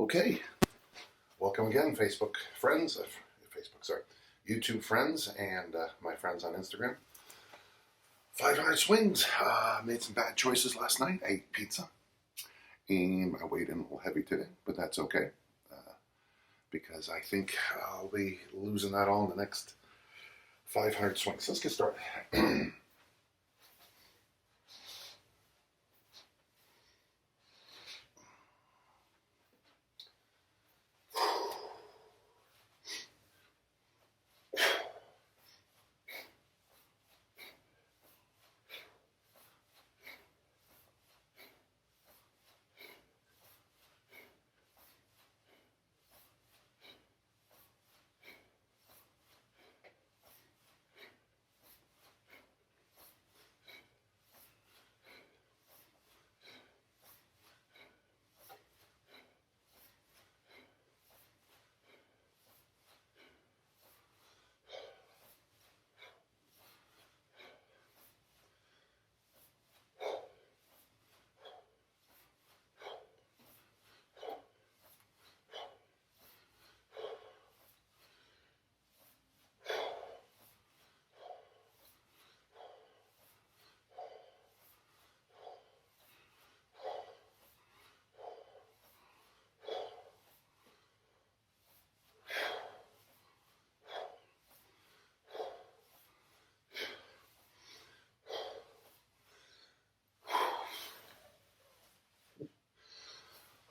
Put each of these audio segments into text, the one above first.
Okay, welcome again, Facebook friends, YouTube friends, and my friends on Instagram. 500 swings. Made some bad choices last night. I ate pizza, and I weighed in a little heavy today, but that's okay, because I think I'll be losing that all in the next 500 swings. Let's get started.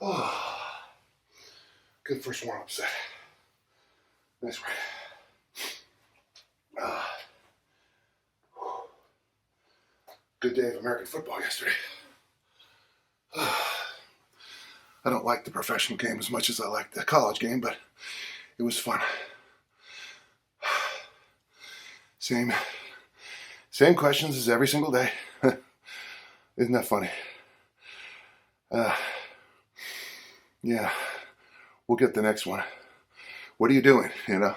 Oh, good first warm-up set. Nice work. Good day of American football yesterday. I don't like the professional game as much as I like the college game, but it was fun. Same questions as every single day. Isn't that funny? Yeah, we'll get the next one. What are you doing, you know?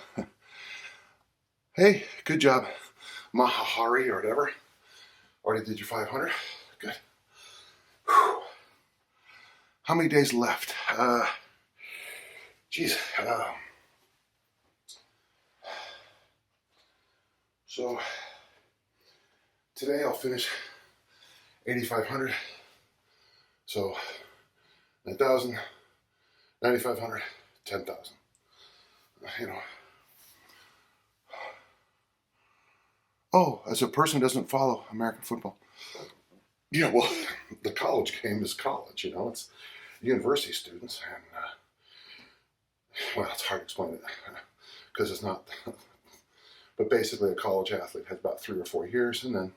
Hey, good job, Mahahari or whatever. Already did your 500. Good. Whew. How many days left? So today I'll finish 8,500. So 9,000, 9,500, 10,000. You know. Oh, as a person who doesn't follow American football. Yeah, well, the college game is college, you know. It's university students, and, well, it's hard to explain it, because it's not. But basically, a college athlete has about 3 or 4 years, and then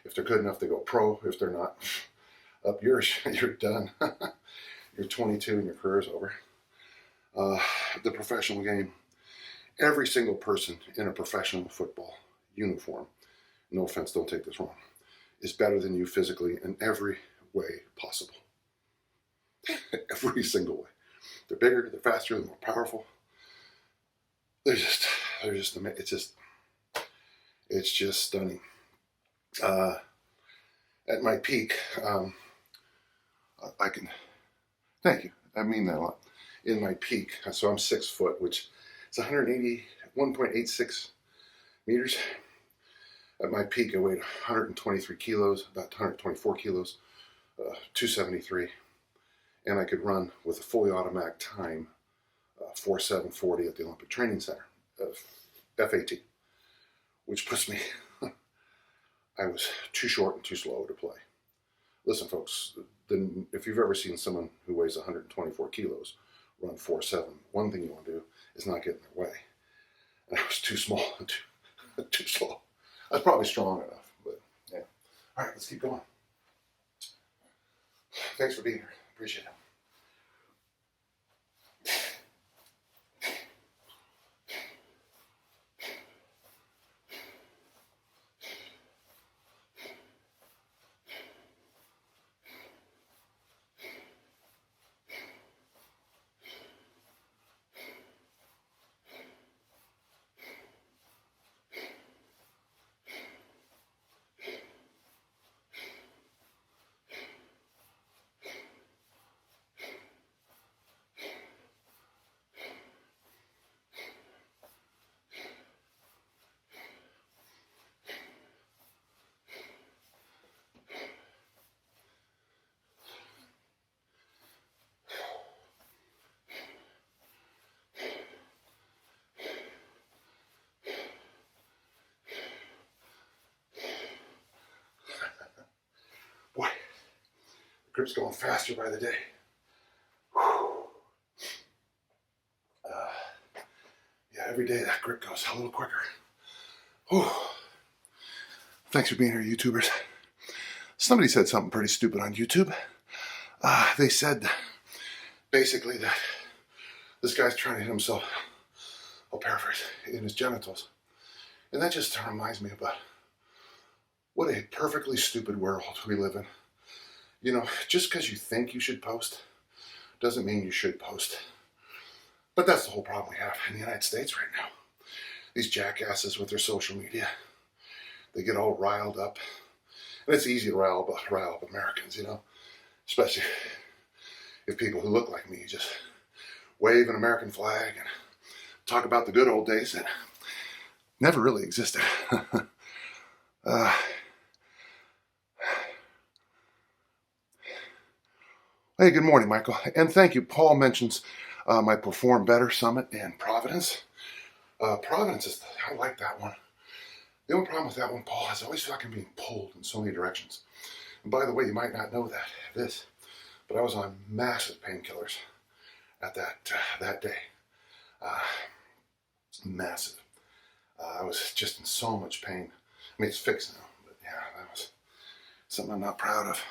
if they're good enough, they go pro. If they're not, up yours, you're done. You're 22 and your career's over. The professional game, every single person in a professional football uniform, no offense, don't take this wrong, is better than you physically in every way possible. Every single way. They're bigger, they're faster, they're more powerful. It's just stunning. At my peak, thank you, I mean that a lot. In my peak, so I'm 6 foot, which is 181.86 meters. At my peak, I weighed 123 kilos, about 124 kilos, 273, and I could run with a fully automatic time, 4:7:40 at the Olympic Training Center, FAT, which puts me, I was too short and too slow to play. Listen, folks, if you've ever seen someone who weighs 124 kilos run 4:7, one thing you want to do is not get in their way. And I was too small and too slow. I was probably strong enough, but yeah. All right, let's keep going. Thanks for being here. Appreciate it. Grip's going faster by the day. Yeah, every day that grip goes a little quicker. Thanks for being here, YouTubers. Somebody said something pretty stupid on YouTube. They said basically that this guy's trying to hit himself, I'll paraphrase, in his genitals. And that just reminds me about what a perfectly stupid world we live in. You know, just because you think you should post doesn't mean you should post. But that's the whole problem we have in the United States right now. These jackasses with their social media, they get all riled up. And it's easy to rile up Americans, you know, especially if people who look like me just wave an American flag and talk about the good old days that never really existed. Hey, good morning, Michael. And thank you. Paul mentions my Perform Better Summit in Providence. Providence I like that one. The only problem with that one, Paul, is I always feel like I'm being pulled in so many directions. And by the way, you might not know this, but I was on massive painkillers at that day. Massive. I was just in so much pain. I mean, it's fixed now, but yeah, that was something I'm not proud of.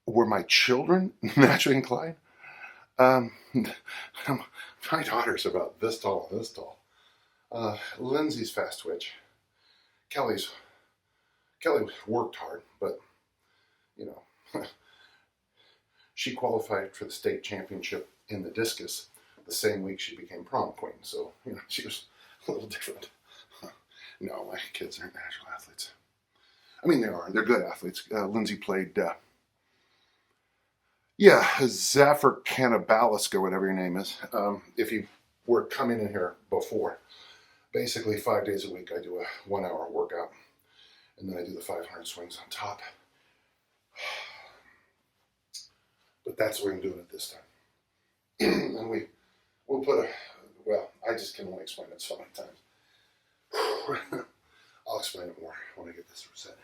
Were my children naturally inclined? My daughter's about this tall and this tall. Lindsay's fast twitch. Kelly worked hard, but you know, she qualified for the state championship in the discus the same week she became prom queen. So you know, she was a little different. No, my kids aren't natural athletes. I mean, they are. They're good athletes. Lindsay played, Zafir Cannibalisk, or whatever your name is. If you were coming in here before, basically 5 days a week I do a 1 hour workout, and then I do the 500 swings on top. But that's what I'm doing it this time. And we'll put I just can only explain it so many times. I'll explain it more when I get this reset.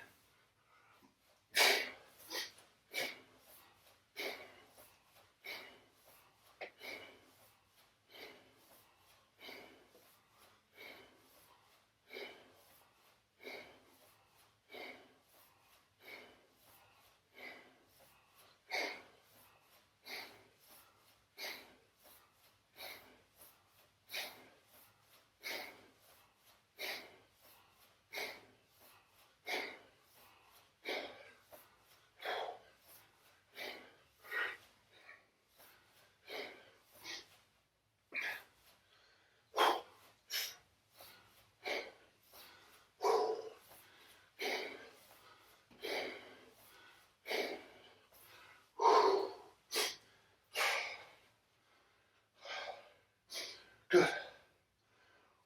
Good.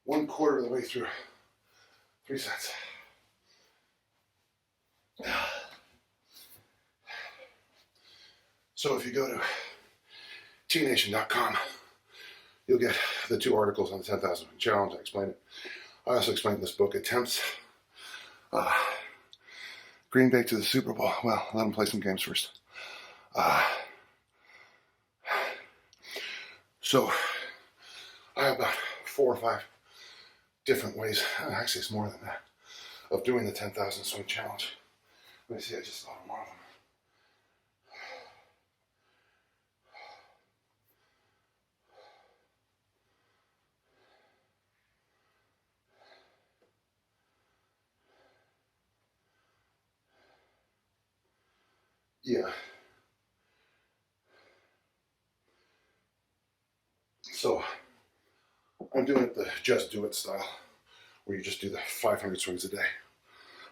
1/4 of the way through 3 sets. So if you go to tnation.com, you'll get the 2 articles on the 10,000 challenge. I explain it. I also explain in this book attempts. Green Bay to the Super Bowl. Well, let them play some games first. So I have about 4 or 5 different ways, actually it's more than that, of doing the 10,000 swing challenge. Let me see, I just thought of one of them. Yeah. So I'm doing it the just do it style, where you just do the 500 swings a day.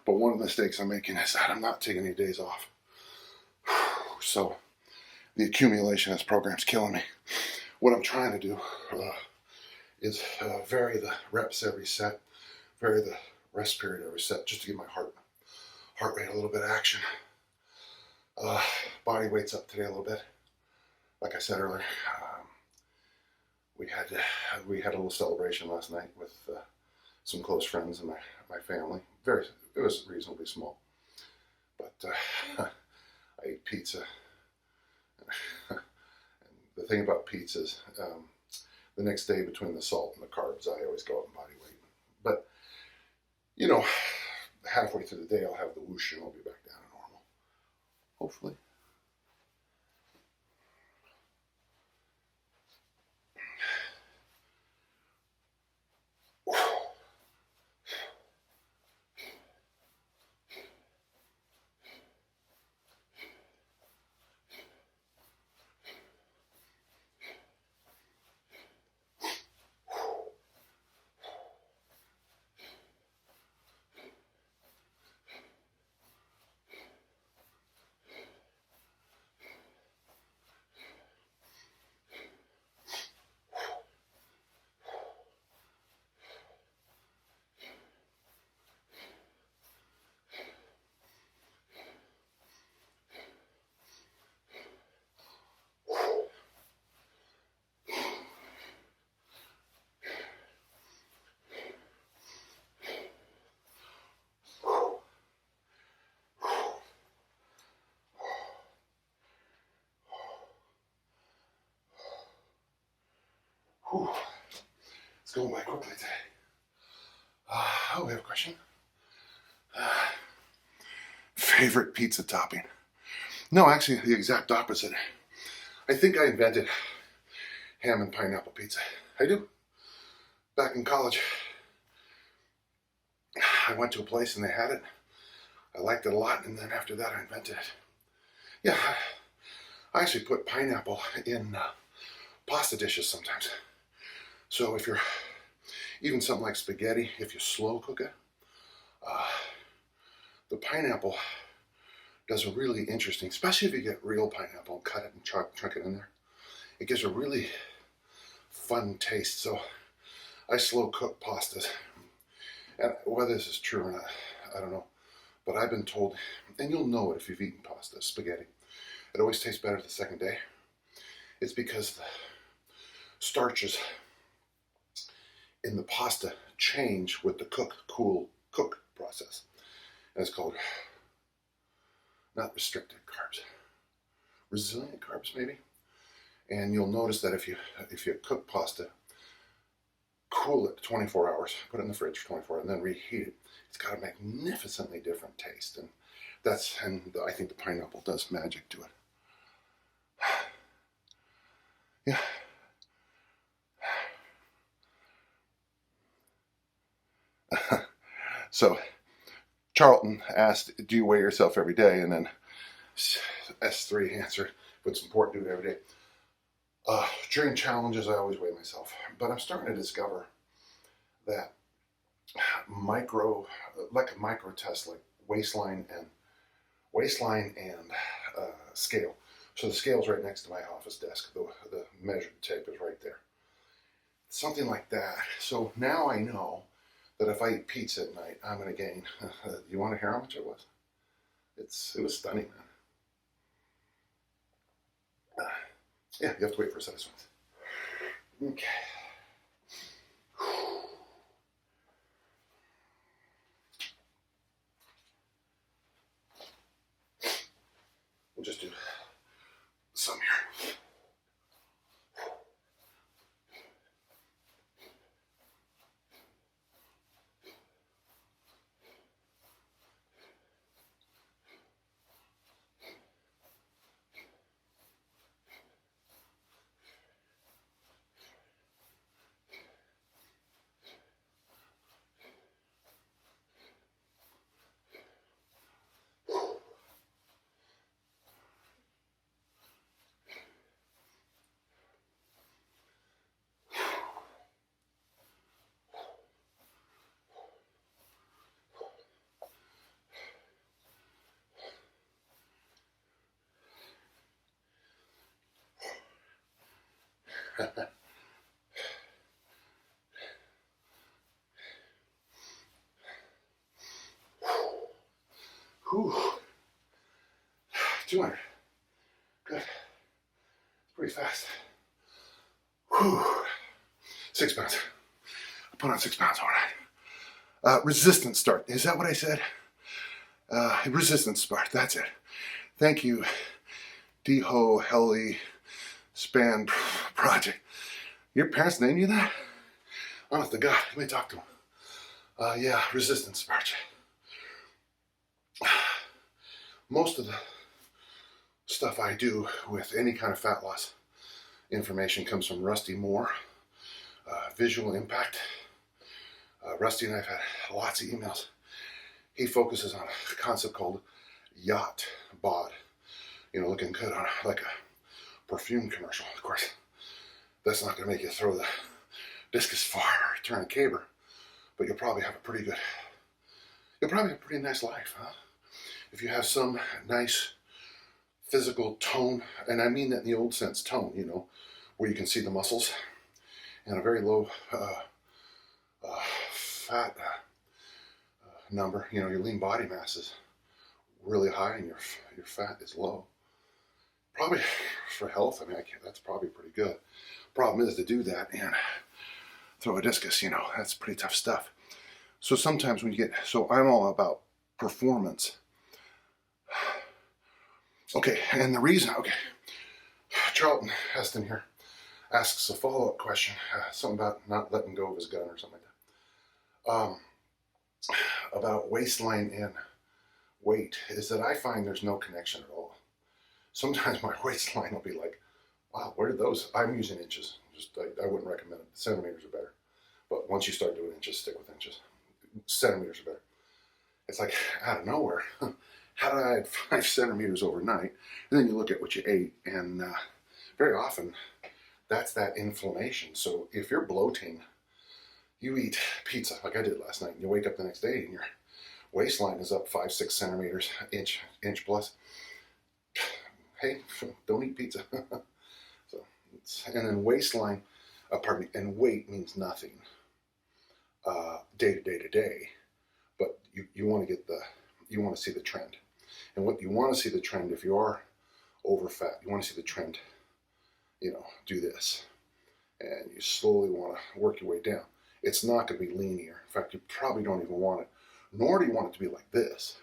But one of the mistakes I'm making is that I'm not taking any days off. So the accumulation of this program's killing me. What I'm trying to do is vary the reps every set, vary the rest period every set, just to give my heart rate a little bit of action. Body weight's up today a little bit. Like I said earlier, we had a little celebration last night with some close friends, and my family. It was reasonably small, but I ate pizza. And the thing about pizza is the next day between the salt and the carbs, I always go up in body weight. But, you know, halfway through the day, I'll have the whoosh and I'll be back down to normal. Hopefully. Whew. It's going by quickly today. Oh, we have a question. Favorite pizza topping? No, actually, the exact opposite. I think I invented ham and pineapple pizza. I do. Back in college, I went to a place and they had it. I liked it a lot, and then after that, I invented it. Yeah, I actually put pineapple in pasta dishes sometimes. So if you're even something like spaghetti, if you slow cook it, the pineapple does a really interesting, especially if you get real pineapple and cut it and chunk it in there. It gives a really fun taste. So I slow cook pastas. And whether this is true or not, I don't know. But I've been told, and you'll know it if you've eaten pasta, spaghetti, it always tastes better the second day. It's because the starches in the pasta change with the cool cook process. And it's called not restricted carbs, resilient carbs maybe. And you'll notice that if you cook pasta, cool it 24 hours, put it in the fridge for 24 hours, and then reheat it, it's got a magnificently different taste. And I think the pineapple does magic to it. Yeah. So Charlton asked, do you weigh yourself every day? And then S3 answered, if it's important to do it every day. During challenges, I always weigh myself. But I'm starting to discover that micro test, like waistline and scale. So the scale's right next to my office desk. The measured tape is right there. Something like that. So now I know that if I eat pizza at night, I'm going to gain. You want to hear how much it was? It was stunning, man. Yeah, you have to wait for a set of swings. Okay. We'll just do some here. Whew. 200. Good. Pretty fast. Whew. 6 pounds. I put on 6 pounds, all Resistance start. Is that what I said? Resistance start. That's it. Thank you, Deho Helly Span Project. Your parents named you that? Honest to God, let me talk to them. Yeah, resistance project. Most of the stuff I do with any kind of fat loss information comes from Rusty Moore, Visual Impact. Rusty and I have had lots of emails. He focuses on a concept called yacht bod. You know, looking good on like a perfume commercial. Of course, that's not going to make you throw the discus far or turn a caber, but you'll probably have a pretty nice life, huh? If you have some nice physical tone, and I mean that in the old sense, tone, you know, where you can see the muscles, and a very low fat number. You know, your lean body mass is really high and your fat is low. Probably for health, I mean, that's probably pretty good. Problem is to do that and throw a discus, you know, that's pretty tough stuff. So sometimes when you get, so I'm all about performance. Okay, and the reason, okay, Charlton Heston here asks a follow-up question, something about not letting go of his gun or something like that. About waistline and weight, is that I find there's no connection at all. Sometimes my waistline will be like, wow, where did those, I'm using inches, I wouldn't recommend it, centimeters are better. But once you start doing inches, stick with inches. Centimeters are better. It's like out of nowhere. How did I add 5 centimeters overnight? And then you look at what you ate, and very often that's that inflammation. So if you're bloating, you eat pizza like I did last night, and you wake up the next day and your waistline is up 5-6 centimeters, inch plus. Hey, don't eat pizza. So, and then waistline, and weight means nothing day to day, but you want to see the trend. And what you want to see the trend, if you are over fat, you want to see the trend, you know, do this. And you slowly want to work your way down. It's not going to be linear. In fact, you probably don't even want it, nor do you want it to be like this,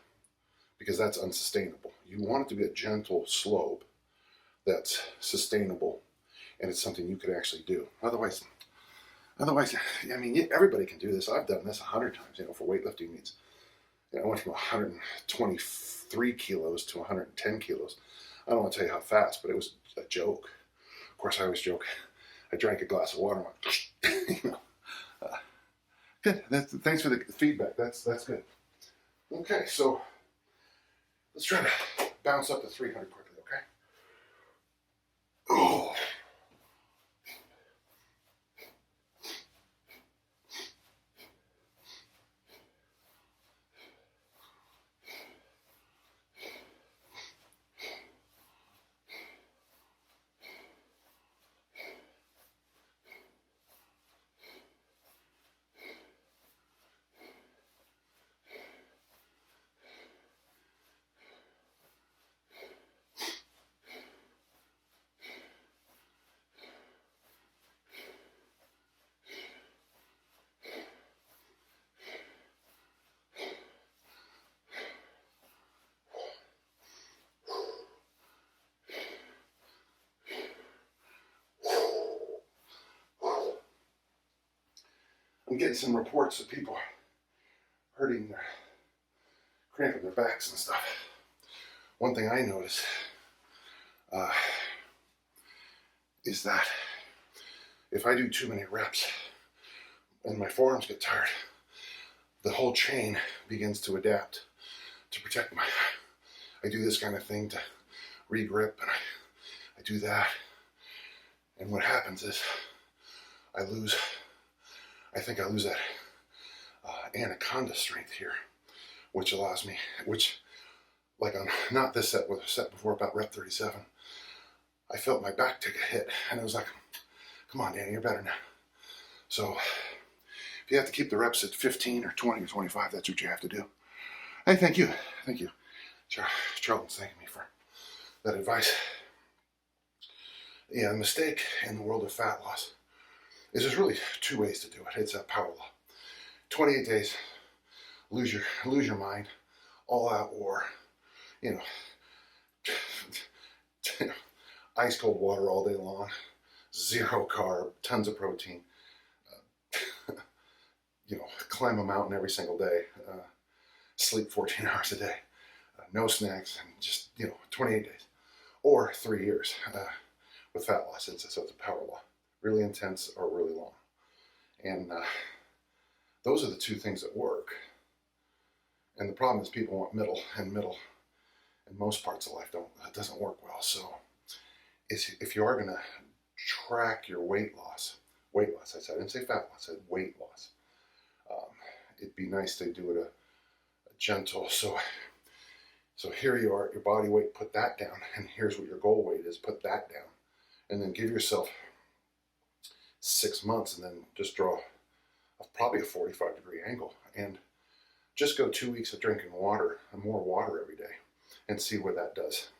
because that's unsustainable. You want it to be a gentle slope that's sustainable, and it's something you could actually do. Otherwise, I mean, everybody can do this. I've done this 100 times, you know, for weightlifting meets. You know, I went from 123 kilos to 110 kilos. I don't want to tell you how fast, but it was a joke. Of course, I always joke. I drank a glass of water and went, you know. Good. Thanks for the feedback. That's good. Okay, so let's try to bounce up to 300 quickly, okay? Oh. I'm getting some reports of people cramping their backs and stuff. One thing I notice is that if I do too many reps and my forearms get tired, the whole chain begins to adapt to protect I do this kind of thing to re-grip, and I do that. And what happens is I think I lose that anaconda strength here, which allows me, like on not this set, but a set before about rep 37, I felt my back take a hit, and it was like, come on, Danny, you're better now. So if you have to keep the reps at 15 or 20 or 25, that's what you have to do. Hey, thank you. Charlton's thanking me for that advice. Yeah, the mistake in the world of fat loss is there's really 2 ways to do it. It's a power law. 28 days, lose your mind, all out war, you know, ice cold water all day long, 0 carb, tons of protein, you know, climb a mountain every single day, sleep 14 hours a day, no snacks, and just, you know, 28 days, or 3 years with fat loss. So it's a power law, really intense or really long. And those are the two things that work. And the problem is people want middle, and in most parts of life that doesn't work well. So if you are going to track your weight loss, I didn't say fat loss, I said weight loss. It'd be nice to do it a gentle, so here you are, your body weight, put that down, and here's what your goal weight is, put that down, and then give yourself 6 months, and then just draw probably a 45-degree angle, and just go 2 weeks of drinking water, and more water every day, and see where that does.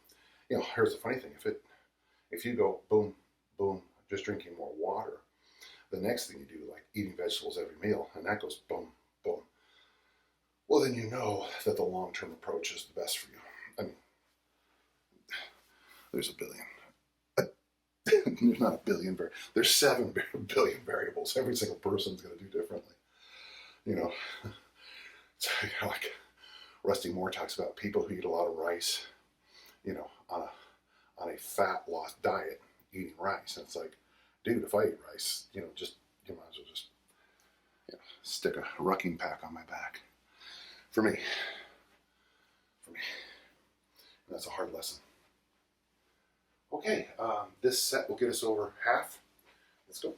You know, here's the funny thing, if you go boom, boom, just drinking more water, the next thing you do, like eating vegetables every meal, and that goes boom, boom, well, then you know that the long-term approach is the best for you. I mean, there's a billion. There's not a billion. There's 7 billion variables. Every single person's going to do differently. You know, it's like Rusty Moore talks about people who eat a lot of rice, you know, on a fat loss diet, eating rice. And it's like, dude, if I eat rice, you know, you might as well just, you know, stick a rucking pack on my back. For me. And that's a hard lesson. Okay, this set will get us over half. Let's go.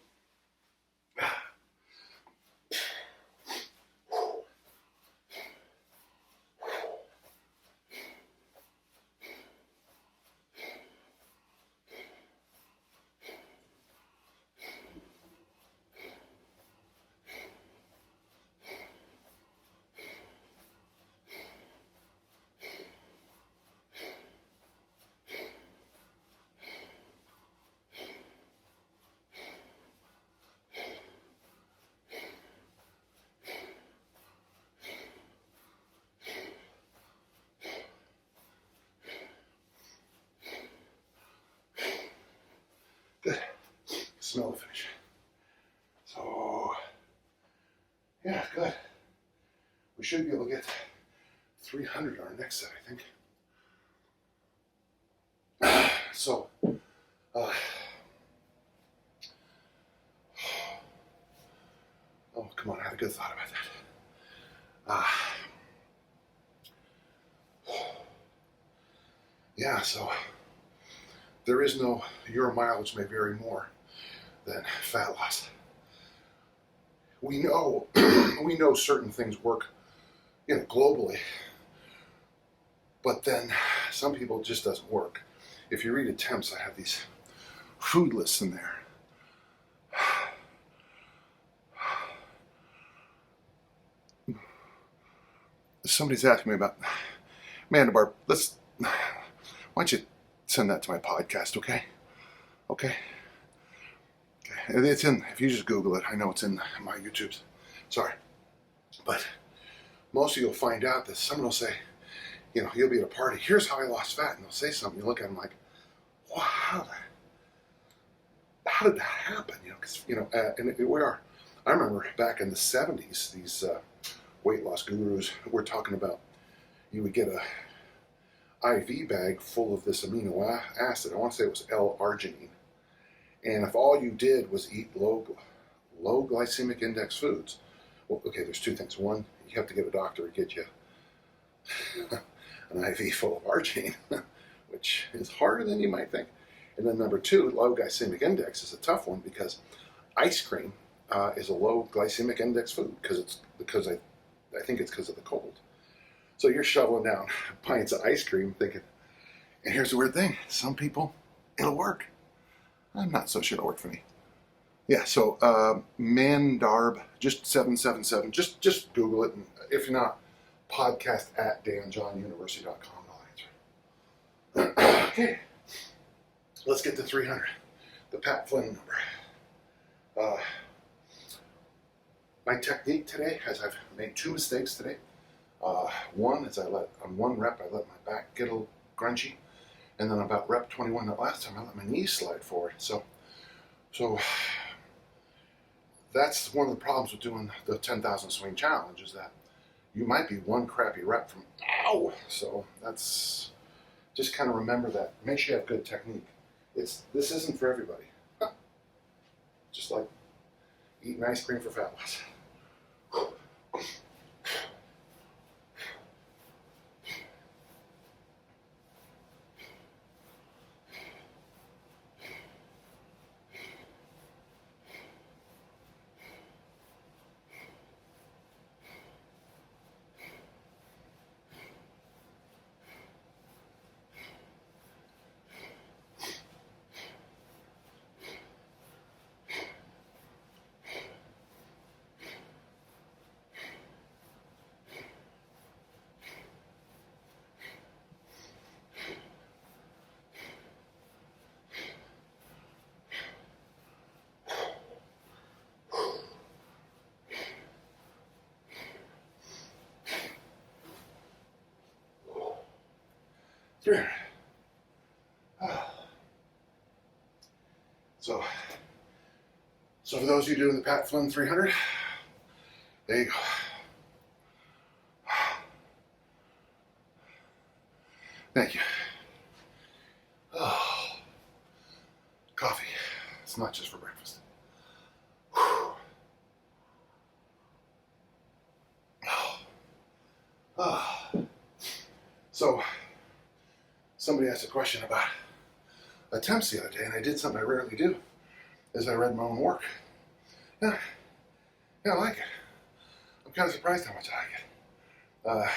Good. Smell the finish. So, yeah, good. We should be able to get 300 on our next set, I think. So, oh, come on, I had a good thought about that. Yeah, so there is no your mileage may vary more than fat loss. We know certain things work, you know, globally, but then some people it just doesn't work. If you read attempts, I have these food lists in there. Somebody's asking me about Mandelbar. Why don't you send that to my podcast, okay? Okay. It's in, if you just Google it, I know it's in my YouTubes. Sorry. But most of you will find out that someone will say, you know, you'll be at a party, here's how I lost fat, and they'll say something, you look at them like, wow, how did that happen? You know, because, you know, I remember back in the 70s, these weight loss gurus were talking about, you would get a IV bag full of this amino acid. I want to say it was L-arginine. And if all you did was eat low glycemic index foods, well, okay, there's two things. One, you have to get a doctor to get you an IV full of arginine, which is harder than you might think. And then number two, low glycemic index is a tough one because ice cream is a low glycemic index food because I think it's because of the cold. So you're shoveling down pints of ice cream thinking, and here's the weird thing, some people, it'll work. I'm not so sure it'll work for me. Yeah, so Mandarb, just 777, just Google it, and if you're not, podcast at danjohnuniversity.com, I'll answer. Okay, let's get to 300, the Pat Flynn number. My technique today, as I've made 2 mistakes today, One is on one rep, I let my back get a little grunchy. And then about rep 21, that last time, I let my knees slide forward. So that's one of the problems with doing the 10,000 swing challenge, is that you might be one crappy rep from ow. So that's, just kind of remember that. Make sure you have good technique. This isn't for everybody. Just like eating ice cream for fat loss. So for those of you doing the Pat Flynn 300, there you go. Thank you. Oh, coffee. It's not just for breakfast. So somebody asked a question about attempts the other day, and I did something I rarely do, is I read my own work. Yeah, I like it. I'm kind of surprised how much I like it.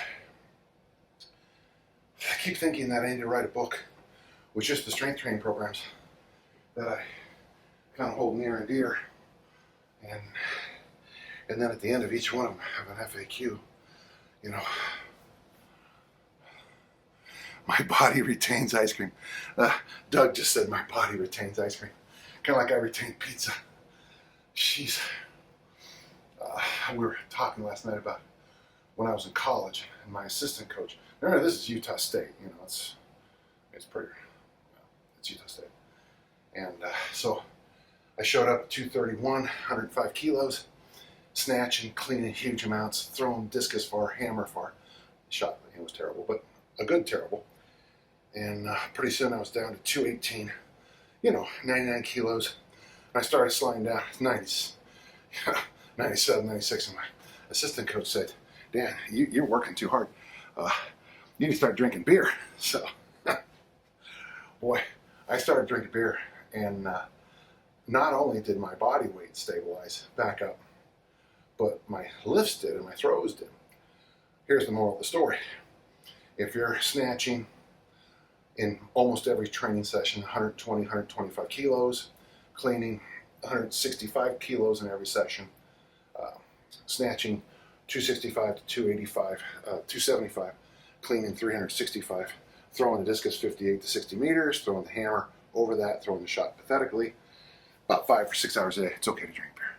I keep thinking that I need to write a book with just the strength training programs that I kind of hold near and dear, and then at the end of each one of them have an FAQ. You know, my body retains ice cream. Doug just said my body retains ice cream. Kind of like I retain pizza. Jeez. We were talking last night about when I was in college and my assistant coach. Remember, this is Utah State. You know, it's pretty. It's Utah State. And so I showed up at 231, 105 kilos, snatching, cleaning huge amounts, throwing discus far, hammer far. Shot, it was terrible, but a good terrible. And pretty soon I was down to 218, 99 kilos. I started sliding down 90s, 97, 96, and my assistant coach said, Dan, you're working too hard. You need to start drinking beer. So, boy, I started drinking beer, and not only did my body weight stabilize back up, but my lifts did and my throws did. Here's the moral of the story. If you're snatching in almost every training session 120, 125 kilos, cleaning 165 kilos in every session, snatching 265 to 285, 275, cleaning 365, throwing the discus 58 to 60 meters, throwing the hammer over that, throwing the shot pathetically, about 5 or 6 hours a day. It's okay to drink beer.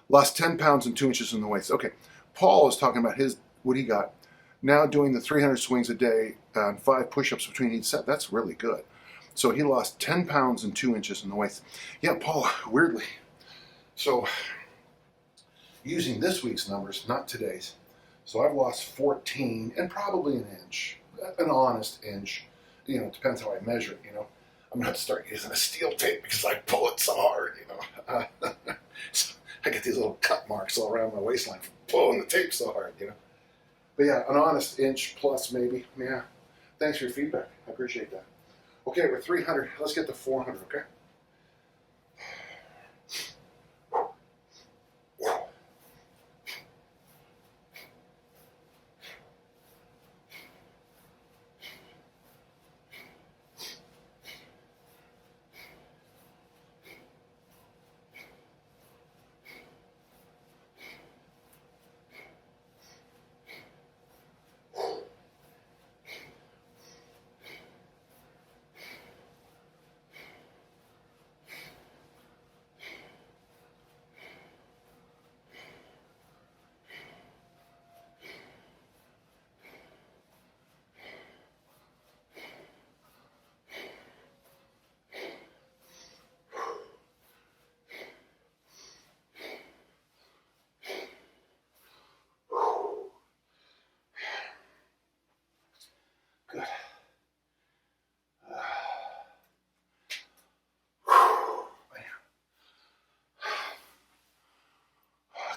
Lost 10 pounds and 2 inches in the waist. Okay, Paul is talking about what he got. Now doing the 300 swings a day and 5 push-ups between each set. That's really good. So he lost 10 pounds and 2 inches in the waist. Yeah, Paul, weirdly. So using this week's numbers, not today's. So I've lost 14 and probably an inch, an honest inch. It depends how I measure it, I'm going to have to start using a steel tape because I pull it so hard, So I get these little cut marks all around my waistline from pulling the tape so hard, But yeah, an honest inch plus maybe. Yeah. Thanks for your feedback. I appreciate that. Okay, we're 300. Let's get to 400, okay?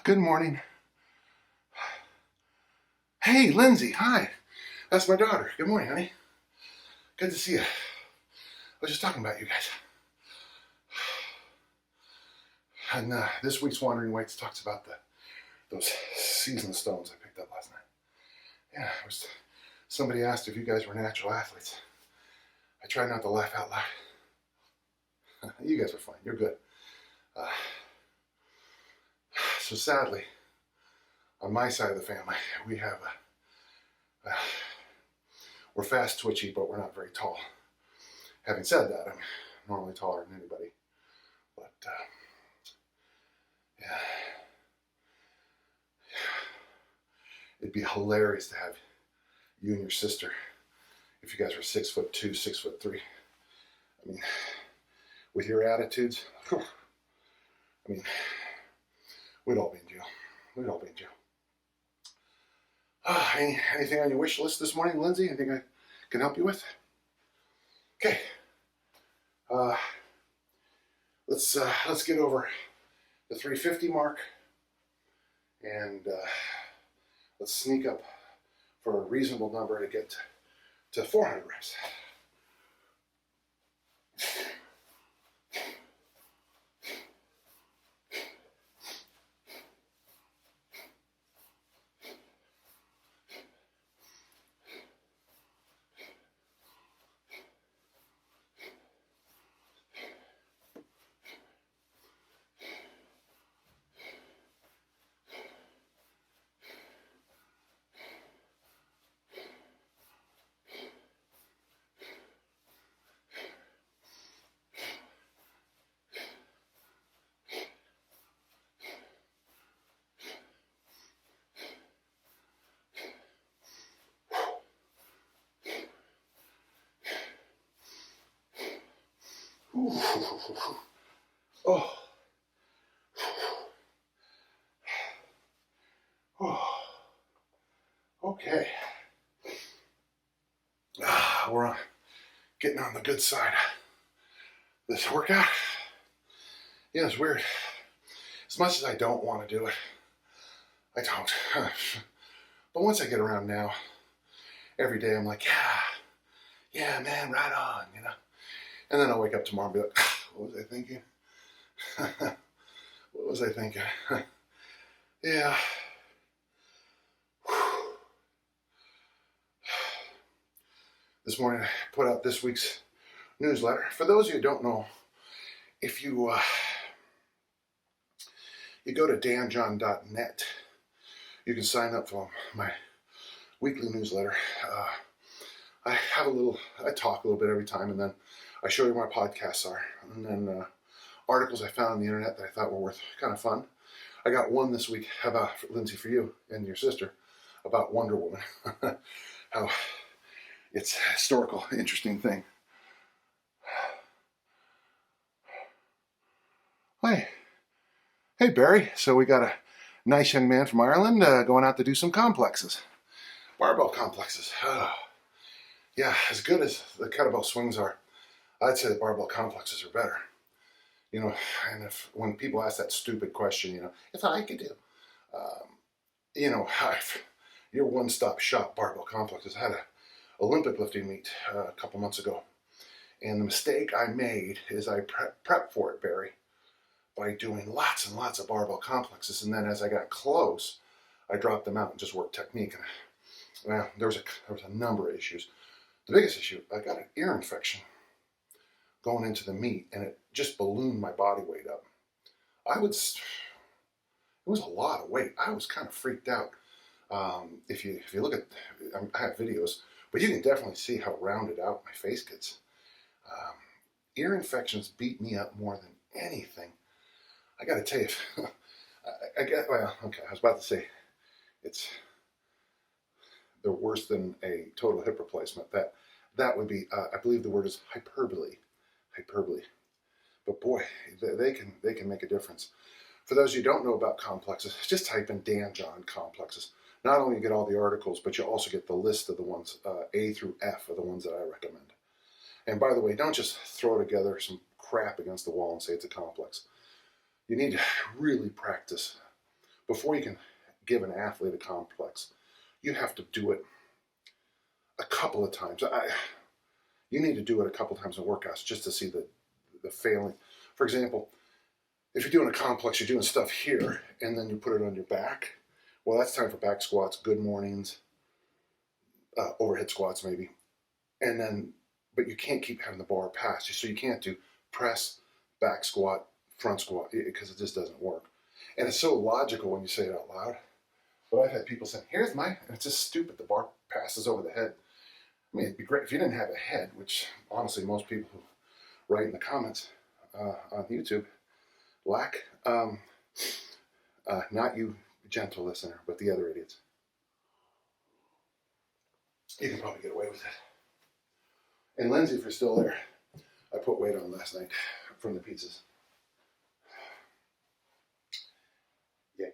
Good morning. Hey, Lindsay, hi. That's my daughter. Good morning, honey. Good to see you. I was just talking about you guys. And this week's Wandering Weights talks about those season stones I picked up last night. Yeah, somebody asked if you guys were natural athletes. I tried not to laugh out loud. You guys are fine. You're good. So sadly, on my side of the family, we have we're fast twitchy, but we're not very tall. Having said that, I'm normally taller than anybody. But yeah, it'd be hilarious to have you and your sister, if you guys were 6'2", 6'3". I mean, with your attitudes, I mean, we'd all be in jail. We'd all be in jail. Anything on your wish list this morning, Lindsay? Anything I can help you with? Okay. Let's get over the 350 mark, and let's sneak up for a reasonable number to get to 400 reps. Oh. Oh. Okay. We're getting on the good side of this workout. Yeah, it's weird. As much as I don't want to do it, I don't. But once I get around now, every day I'm like, yeah, man, right on, you know. And then I'll wake up tomorrow and be like, what was I thinking? What was I thinking? Yeah. This morning I put out this week's newsletter. For those of you who don't know, if you go to danjohn.net, you can sign up for my weekly newsletter. I talk a little bit every time, and then I show you what my podcasts are, and then articles I found on the internet that I thought were kind of fun. I got one this week about, Lindsay, for you and your sister, about Wonder Woman. How it's a historical, interesting thing. Hi. Hey, Barry. So we got a nice young man from Ireland going out to do some complexes. Barbell complexes. Yeah, as good as the kettlebell swings are, I'd say the barbell complexes are better. You know, and when people ask that stupid question, you know, if I could do, you know, your one-stop shop barbell complexes. I had a Olympic lifting meet a couple months ago, and the mistake I made is I prepped for it, Barry, by doing lots and lots of barbell complexes, and then as I got close, I dropped them out and just worked technique. And well, there was a number of issues. The biggest issue, I got an ear infection going into the meet, and it just ballooned my body weight up. It was a lot of weight. I was kind of freaked out. If you look at, I have videos, but you can definitely see how rounded out my face gets. Ear infections beat me up more than anything. I got to tell you, I was about to say, they're worse than a total hip replacement. That would be, I believe the word is hyperbole. But boy, they can make a difference. For those who don't know about complexes, just type in Dan John complexes. Not only you get all the articles, but you also get the list of the ones, A through F are the ones that I recommend. And by the way, don't just throw together some crap against the wall and say it's a complex. You need to really practice before you can give an athlete a complex, you have to do it a couple of times. You need to do it a couple of times in workouts just to see the failing. For example, if you're doing a complex, you're doing stuff here, and then you put it on your back. Well, that's time for back squats, good mornings, overhead squats maybe. And then, but you can't keep having the bar past you. So you can't do press, back squat, front squat, because it just doesn't work. And it's so logical when you say it out loud. But I've had people say, here's my, and it's just stupid. The bar passes over the head. I mean, it'd be great if you didn't have a head, which honestly most people who write in the comments on YouTube lack. Not you, gentle listener, but the other idiots. You can probably get away with it. And Lindsay, if you're still there, I put weight on last night from the pizzas. Yeah.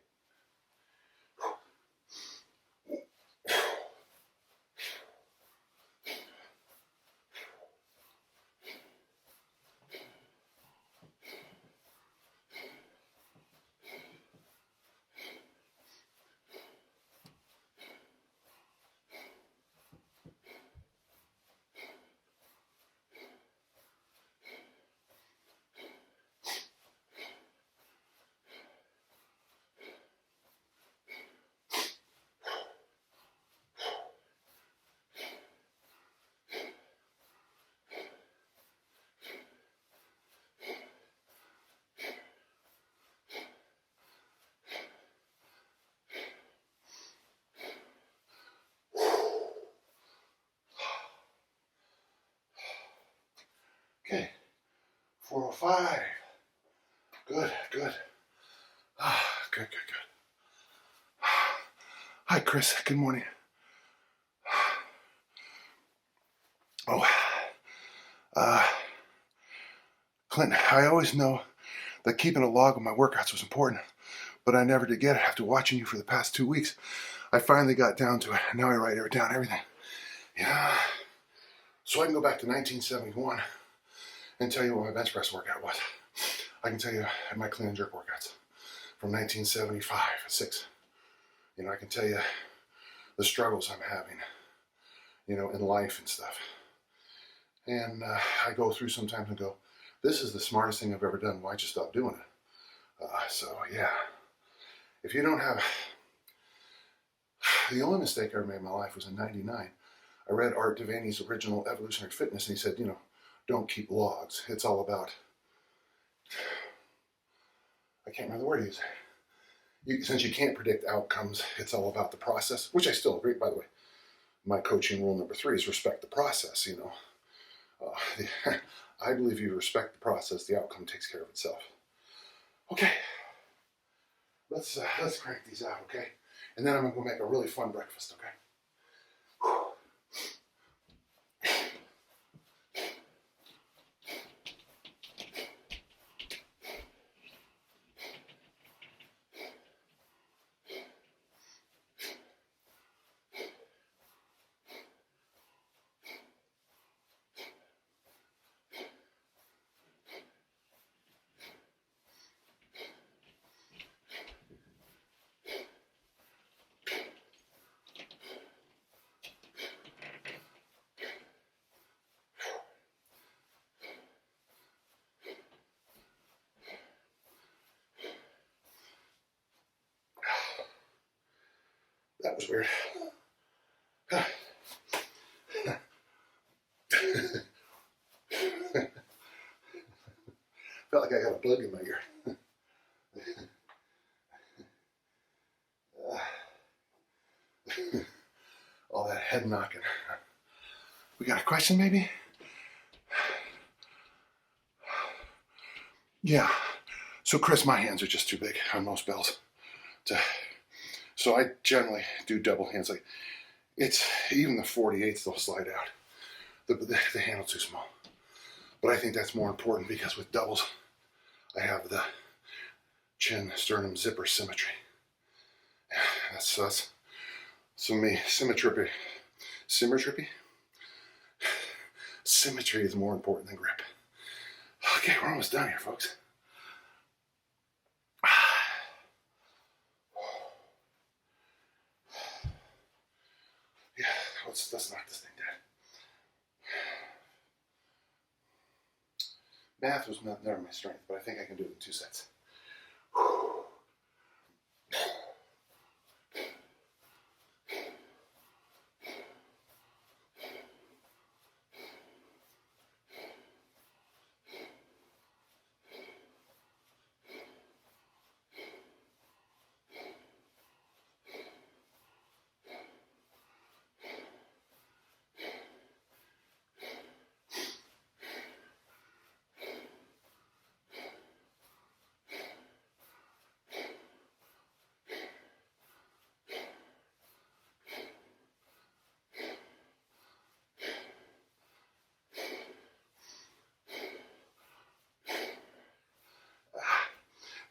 Okay, 405. Good, good. Good. Hi, Chris. Good morning. Clinton, I always know that keeping a log of my workouts was important, but I never did get it after watching you for the past 2 weeks. I finally got down to it. Now I write down everything. Yeah. So I can go back to 1971 and tell you what my bench press workout was. I can tell you my clean and jerk workouts from 1975, 6. I can tell you the struggles I'm having, in life and stuff. And I go through sometimes and go, this is the smartest thing I've ever done. Why'd you stop doing it? So yeah, if you don't have, the only mistake I ever made in my life was in 99. I read Art Devaney's original Evolutionary Fitness, and he said, don't keep logs. It's all about, I can't remember the word he used. Since you can't predict outcomes, it's all about the process, which I still agree, by the way. My coaching rule number 3 is respect the process, I believe you respect the process, the outcome takes care of itself. Okay, let's crank these out, okay? And then I'm gonna go make a really fun breakfast, okay? That was weird. Felt like I got a bug in my ear. All that head knocking. We got a question maybe? Yeah. So Chris, my hands are just too big on most bells. So I generally do double hands. Like it's even the 48s, they'll slide out. The handle's too small. But I think that's more important because with doubles, I have the chin, sternum, zipper symmetry. That's so me, symmetry is more important than grip. Okay, we're almost done here, folks. Let's knock this thing dead. Math was never my strength, but I think I can do it in 2 sets.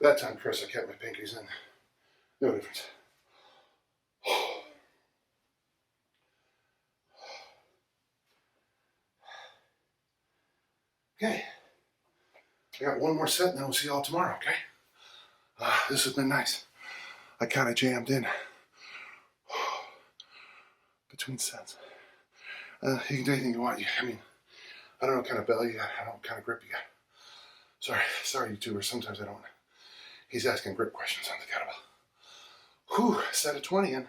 That time, Chris, I kept my pinkies in. No difference. Okay. I got one more set and then we'll see y'all tomorrow, okay? This has been nice. I kind of jammed in between sets. You can do anything you want. I mean, I don't know what kind of belly you got. I don't know what kind of grip you got. Sorry, YouTubers. Sometimes I don't. He's asking grip questions on the kettlebell. Whew, set of 20 and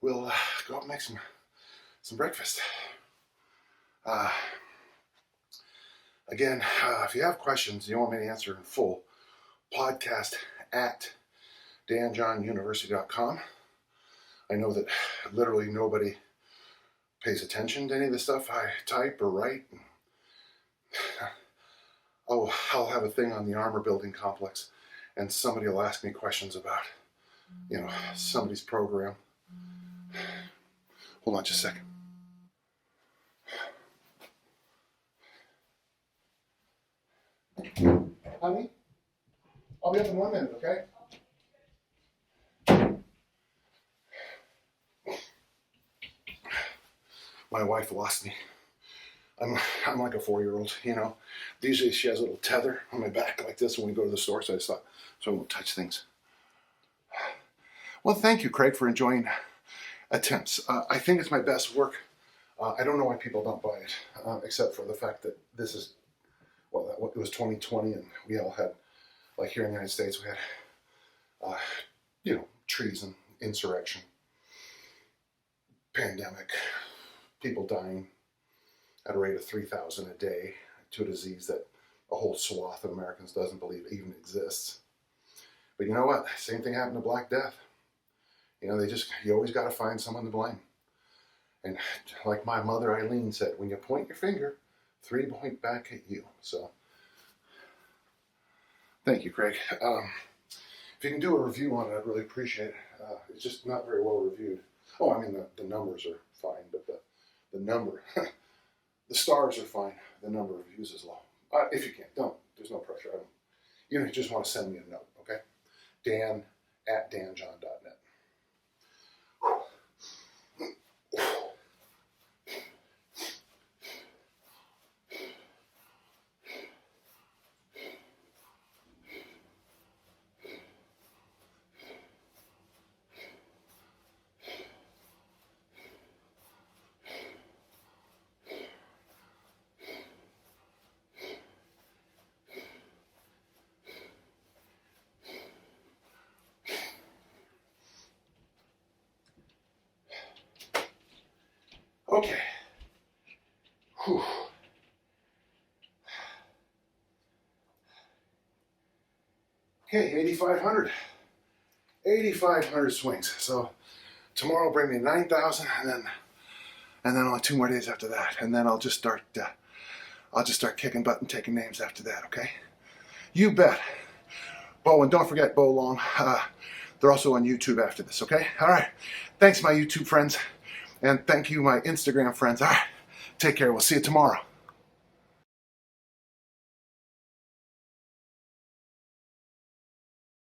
we'll go up and make some breakfast. Again, if you have questions you want me to answer in full, podcast at danjohnuniversity.com. I know that literally nobody pays attention to any of the stuff I type or write. I'll have a thing on the armor building complex and somebody will ask me questions about, somebody's program. Hold on just a second. Honey, I'll be up in 1 minute, okay? My wife lost me. I'm like a 4-year-old, Usually she has a little tether on my back like this when we go to the store, so I just thought, so I won't touch things. Well, thank you, Craig, for enjoying attempts. I think it's my best work. I don't know why people don't buy it, except for the fact that this is, it was 2020 and we all had, like here in the United States, we had, trees and insurrection, pandemic, people dying at a rate of 3,000 a day to a disease that a whole swath of Americans doesn't believe even exists. But you know what? Same thing happened to Black Death. You always got to find someone to blame. And like my mother Eileen said, when you point your finger, 3 point back at you. So, thank you, Craig. If you can do a review on it, I'd really appreciate it. It's just not very well reviewed. Oh, I mean, the numbers are fine, but the number, the stars are fine. The number of views is low. If you can, don't. There's no pressure. You just want to send me a note, okay? Dan@danjohn.net. Okay. Whew. Okay, 8,500. 8,500 swings. So tomorrow will bring me 9,000, and then only 2 more days after that, and then I'll just start kicking butt and taking names after that. Okay? You bet. Bo, and don't forget Bo Long. They're also on YouTube after this. Okay? All right. Thanks, my YouTube friends. And thank you, my Instagram friends. All right, take care. We'll see you tomorrow.